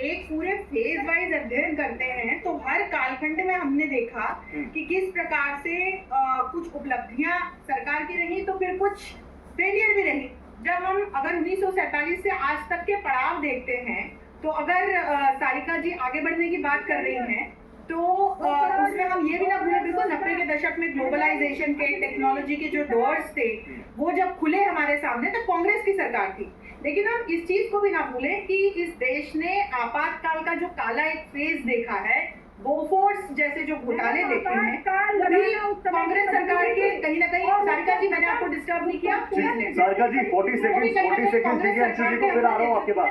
एक पूरे phase wise अध्ययन करते हैं तो हर कालखंड में हमने देखा कि किस प्रकार से कुछ उपलब्धियां सरकार की रही तो फिर कुछ फेलियर भी रही। जब हम अगर 1947 से आज तक के पड़ाव देखते हैं तो अगर सारिका जी आगे बढ़ने की बात कर रही हैं तो उसमें हम ये भी ना भूलें, बिल्कुल 90 के दशक में ग्लोबलाइजेशन के टेक्नोलॉजी के जो डोर्स थे वो जब खुले हमारे सामने तो कांग्रेस की सरकार थी। लेकिन हम इस चीज को भी ना भूलें कि इस देश ने आपातकाल का जो काला एक फेज देखा है, बोफोर्स जैसे जो घोटाले देखे हैं, कांग्रेस सरकार के कहीं ना कहीं। सारिका जी मैंने आपको डिस्टर्ब नहीं किया? सारिका जी 40 सेकंड दीजिए अंशु जी को, फिर आ रहा हूँ आपके पास।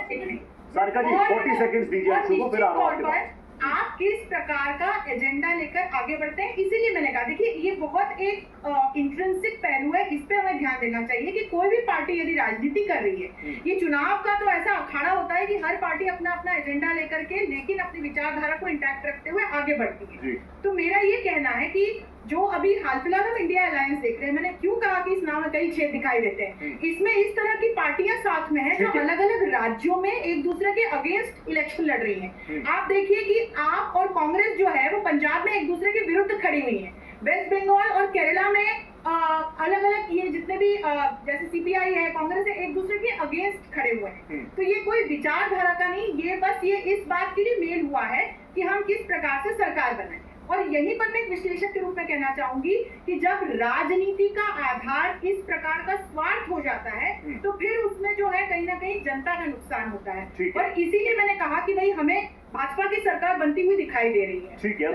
सारिका जी 40 सेकंड दीजिए अंशु को, फिर आ रहा हूँ आपके पास। आप किस प्रकार का एजेंडा लेकर आगे बढ़ते हैं, इसीलिए मैंने कहा देखिए ये बहुत एक इंट्रिंसिक पहलू है, इस पे हमें ध्यान देना चाहिए कि कोई भी पार्टी यदि राजनीति कर रही है, ये चुनाव का तो ऐसा अखाड़ा होता है कि हर पार्टी अपना अपना एजेंडा लेकर के लेकिन अपनी विचारधारा को इंटैक्ट रखते हुए आगे बढ़ती है। तो मेरा ये कहना है कि जो अभी हाल फिलहाल हम इंडिया अलायंस देख रहे हैं, मैंने क्यों कहा कि इस नाम में कई छेद दिखाई देते हैं, इसमें इस तरह की पार्टियां साथ में हैं जो अलग अलग राज्यों में एक दूसरे के अगेंस्ट इलेक्शन लड़ रही हैं। आप देखिए कि आप और कांग्रेस जो है वो पंजाब में एक दूसरे के विरुद्ध खड़ी हुई है, वेस्ट बंगाल और केरला में अलग अलग ये जितने भी जैसे सीपीआई है, कांग्रेस है, एक दूसरे के अगेंस्ट खड़े हुए हैं। तो ये कोई विचारधारा का नहीं, ये बस ये इस बात के लिए मेल हुआ है कि हम किस प्रकार से सरकार बनाएं। और यहीं पर मैं एक विश्लेषक के रूप में कहना चाहूंगी कि जब राजनीति का आधार इस प्रकार का स्वार्थ हो जाता है तो फिर उसमें जो है कहीं ना कहीं जनता का नुकसान होता है। और इसीलिए मैंने कहा कि भाई हमें भाजपा की सरकार बनती हुई दिखाई दे रही है। ठीक है,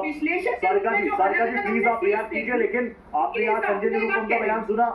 विश्लेषक सारिका जी प्लीज आप रिएक्ट कीजिए, लेकिन आपने आज संजय निरुपम का बयान सुना।